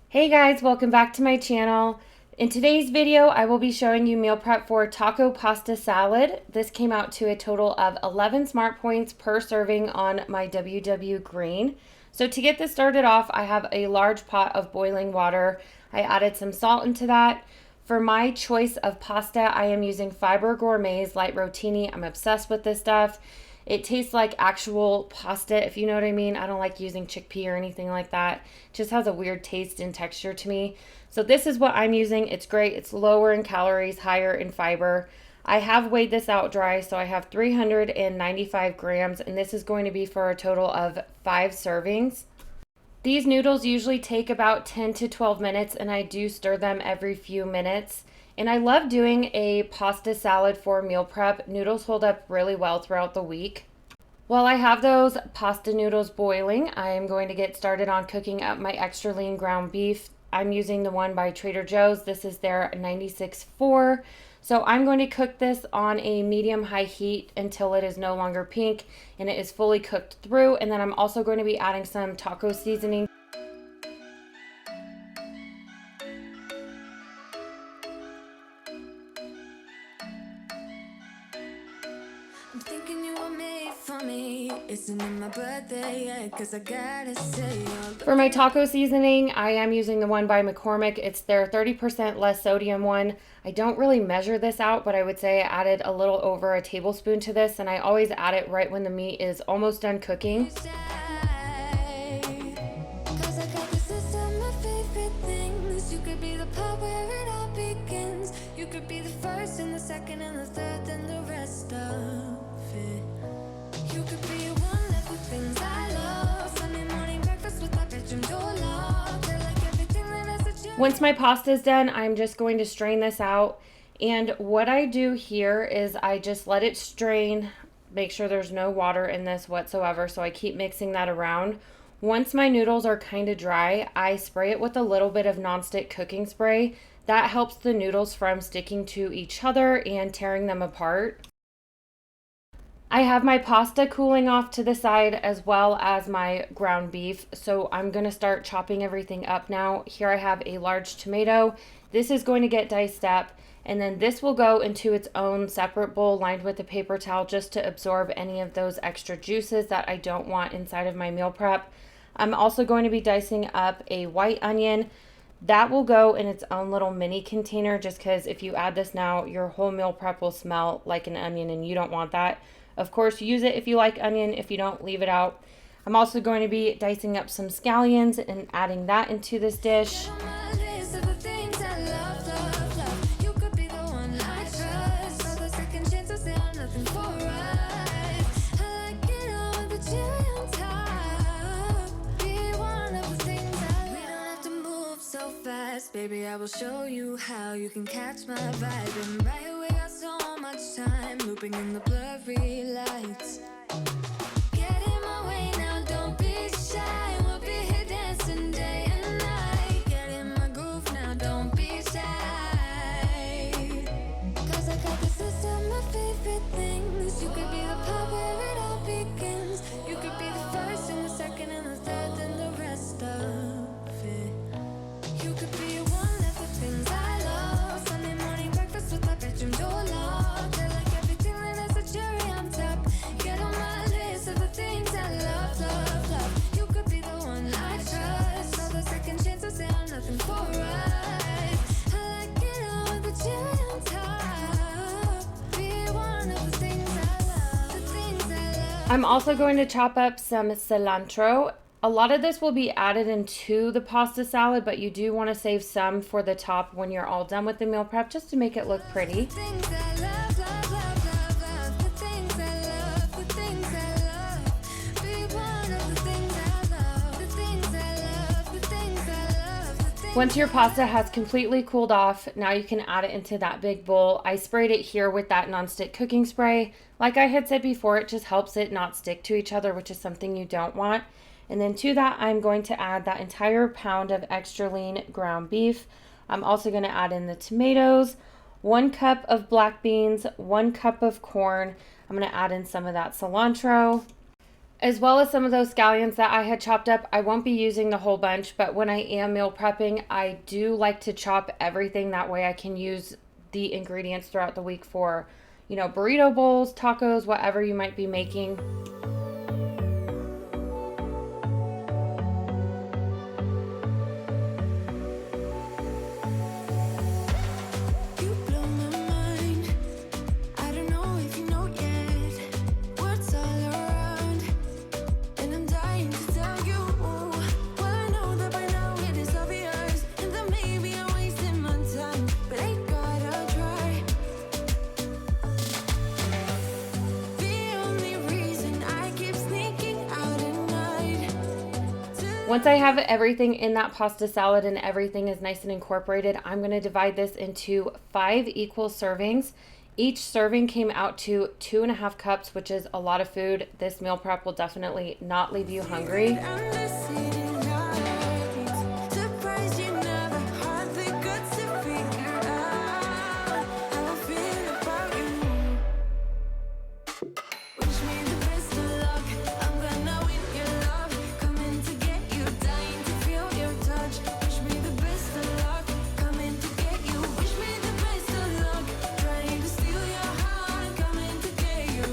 Hey guys, welcome back to my channel. In today's video, I will be showing you meal prep for taco pasta salad. This came out to a total of 11 smart points per serving on my WW Green. So to get this started off, I have a large pot of boiling water. I added some salt into that. For my choice of pasta, I am using Fiber Gourmet's Light Rotini. I'm obsessed with this stuff. It tastes like actual pasta, if you know what I mean. I don't like using chickpea or anything like that. It just has a weird taste and texture to me. So this is what I'm using. It's great. It's lower in calories, higher in fiber. I have weighed this out dry, so I have 395 grams, and this is going to be for a total of 5 servings. These noodles usually take about 10 to 12 minutes, and I do stir them every few minutes. And I love doing a pasta salad for meal prep. Noodles hold up really well throughout the week. While I have those pasta noodles boiling, I am going to get started on cooking up my extra lean ground beef. I'm using the one by Trader Joe's. This is their 96.4. So I'm going to cook this on a medium-high heat until it is no longer pink and it is fully cooked through. And then I'm also going to be adding some taco seasoning. I'm thinking you were made for me. Isn't it my birthday yet? 'Cause I gotta say, for my taco seasoning, I am using the one by McCormick. It's their 30% less sodium one. I don't really measure this out, but I would say I added a little over a tablespoon to this, and I always add it right when the meat is almost done cooking. Cause I got this list of my favorite things. You could be the part where it all begins. You could be the first and the second and the third and the rest of it. You could be one of the things I love. Sunday morning breakfast with my bedroom door locked. I like everything that has a cherry. Once my pasta is done, I'm just going to strain this out. And what I do here is I just let it strain, make sure there's no water in this whatsoever. So I keep mixing that around. Once my noodles are kind of dry, I spray it with a little bit of nonstick cooking spray. That helps the noodles from sticking to each other and tearing them apart. I have my pasta cooling off to the side as well as my ground beef. So I'm going to start chopping everything up now. Here I have a large tomato. This is going to get diced up, and then this will go into its own separate bowl lined with a paper towel just to absorb any of those extra juices that I don't want inside of my meal prep. I'm also going to be dicing up a white onion. That will go in its own little mini container, just because if you add this now, your whole meal prep will smell like an onion, and you don't want that. Of course, use it if you like onion. If you don't, leave it out. I'm also going to be dicing up some scallions and adding that into this dish. On my list of the things I love, love, love. You could be the one I trust. For the second chance, I say I'm nothing for right. I like it all with the cherry on top. Be one of the things I love. We don't have to move so fast, baby. I will show you how you can catch my vibe. And right away, got so much time looping in the blurry lights. Get in my way now, don't be shy. We'll be here dancing day and night. Get in my groove now, don't be shy. 'Cause I got this list of my favorite things. You could be the part where it all begins. You could be the first and the second and the third and the rest of it. You could be one of the things I love. Sunday morning breakfast with my bedroom door locked. I like everything that has a cherry on top. Get on my list of the things I love, love, love. You could be the one I trust. For the second chance, I say I'm nothing for right. I like it all with the cherry on top. Be one of the things I love, the things I love. I'm also going to chop up some cilantro. A lot of this will be added into the pasta salad, but you do want to save some for the top when you're all done with the meal prep, just to make it look pretty. The things I love, love, love, love, love. The things I love, the things I love. Be one of the things I love. The things I love, the things I love. The things Once your pasta has completely cooled off, now you can add it into that big bowl. I sprayed it here with that nonstick cooking spray. Like I had said before, it just helps it not stick to each other, which is something you don't want. And then to that, I'm going to add that entire pound of extra lean ground beef. I'm also going to add in the tomatoes, 1 cup of black beans, 1 cup of corn. I'm going to add in some of that cilantro. as well as some of those scallions that I had chopped up. I won't be using the whole bunch, but when I am meal prepping, I do like to chop everything. That way I can use the ingredients throughout the week for, burrito bowls, tacos, whatever you might be making. You blow my mind. I don't know if you know yet. Words all around, and I'm dying to tell you. Well, I know that by now it is obvious, and that maybe I'm wasting my time, but I gotta try. The only reason I keep sneaking out at night. Once I have everything in that pasta salad and everything is nice and incorporated, I'm going to divide this into 5 equal servings. Each serving came out to 2.5 cups, which is a lot of food. This meal prep will definitely not leave you hungry. I'm the city lights. Surprised you never had the guts to figure out how I feel about you. Wish me the best of luck. I'm gonna win your love. Coming to get you, dying to feel your touch. Wish me the best of luck. Coming to get you. Wish me the best of luck. Trying to steal your heart. Coming to get you.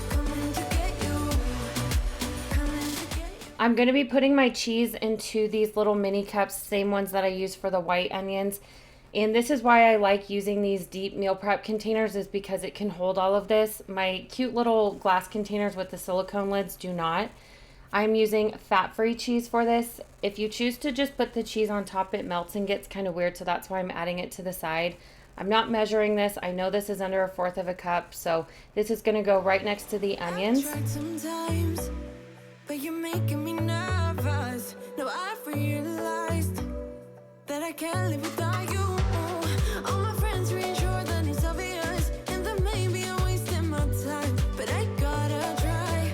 Coming to get you. Coming to get you. I'm going to be putting my cheese into these little mini cups, same ones that I use for the white onions. And this is why I like using these deep meal prep containers, is because it can hold all of this. My cute little glass containers with the silicone lids do not. I'm using fat-free cheese for this. If you choose to just put the cheese on top, it melts and gets kind of weird, so that's why I'm adding it to the side. I'm not measuring this. I know this is under 1/4 of a cup, so this is going to go right next to the onions. I've tried sometimes, but you're making me nervous. No, I've realized that I can't live without you. All my friends reassure that it's obvious, and that maybe I'm wasting my time, but I gotta try.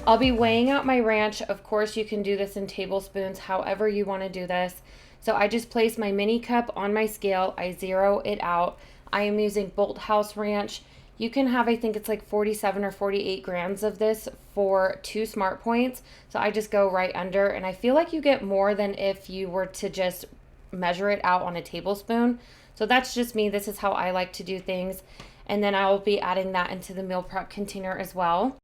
I'll be weighing out my ranch. Of course, you can do this in tablespoons, however you want to do this. So I just place my mini cup on my scale. I zero it out. I am using Bolthouse Ranch. You can have, I think it's like 47 or 48 grams of this for 2 Smart Points. So I just go right under, and I feel like you get more than if you were to just measure it out on a tablespoon. So that's just me. This is how I like to do things. And then I will be adding that into the meal prep container as well.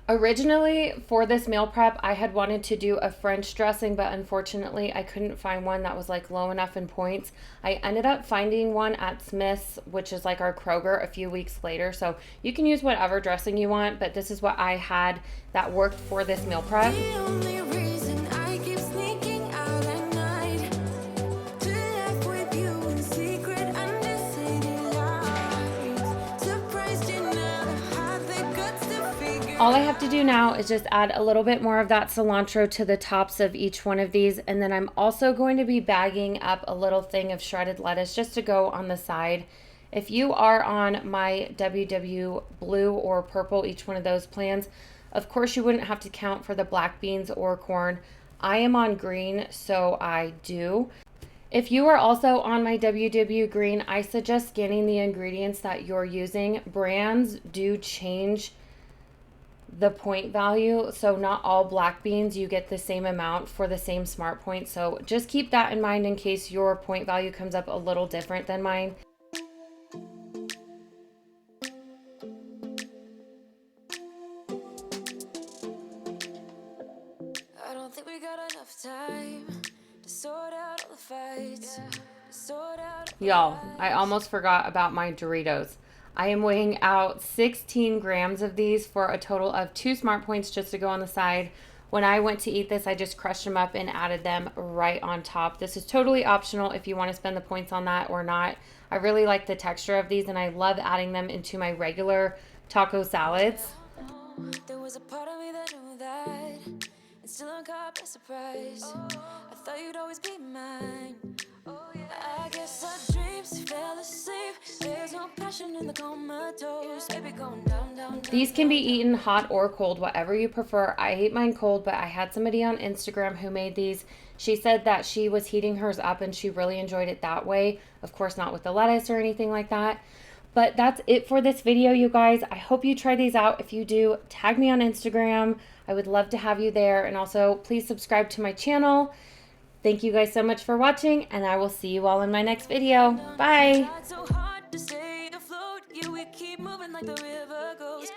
Originally, for this meal prep, I had wanted to do a French dressing, but unfortunately, I couldn't find one that was like low enough in points. I ended up finding one at Smith's, which is like our Kroger, a few weeks later. So you can use whatever dressing you want, but this is what I had that worked for this meal prep. The only reason I keep sneaking out at night, to laugh with you in secret under city lights. Surprised you never had the guts to figure. All I have to do now is just add a little bit more of that cilantro to the tops of each one of these. And then I'm also going to be bagging up a little thing of shredded lettuce just to go on the side. If you are on my WW blue or purple, each one of those plans, of course you wouldn't have to count for the black beans or corn. I am on green, so I do. If you are also on my WW green, I suggest scanning the ingredients that you're using. Brands do change the point value, so not all black beans you get the same amount for the same Smart Point. So just keep that in mind in case your point value comes up a little different than mine. I don't think we got enough time to sort out all the fights. To sort out all the Y'all, I lies. almost forgot about my Doritos. I am weighing out 16 grams of these for a total of 2 Smart Points just to go on the side. When I went to eat this, I just crushed them up and added them right on top. This is totally optional if you want to spend the points on that or not. I really like the texture of these, and I love adding them into my regular taco salads. There was a part of me that knew that, and still I'm caught by surprise. I thought you'd always be mine. I guess our dreams fell asleep. There's no passion in the comatose. Baby, going down, down, down. These can be eaten hot or cold, whatever you prefer. I ate mine cold, but I had somebody on Instagram who made these. She said that she was heating hers up and she really enjoyed it that way. Of course, not with the lettuce or anything like that. But that's it for this video, you guys. I hope you try these out. If you do, tag me on Instagram. I would love to have you there. And also, please subscribe to my channel. Thank you guys so much for watching, and I will see you all in my next video. Bye! So hard to stay afloat, yeah, we keep moving like the river goes.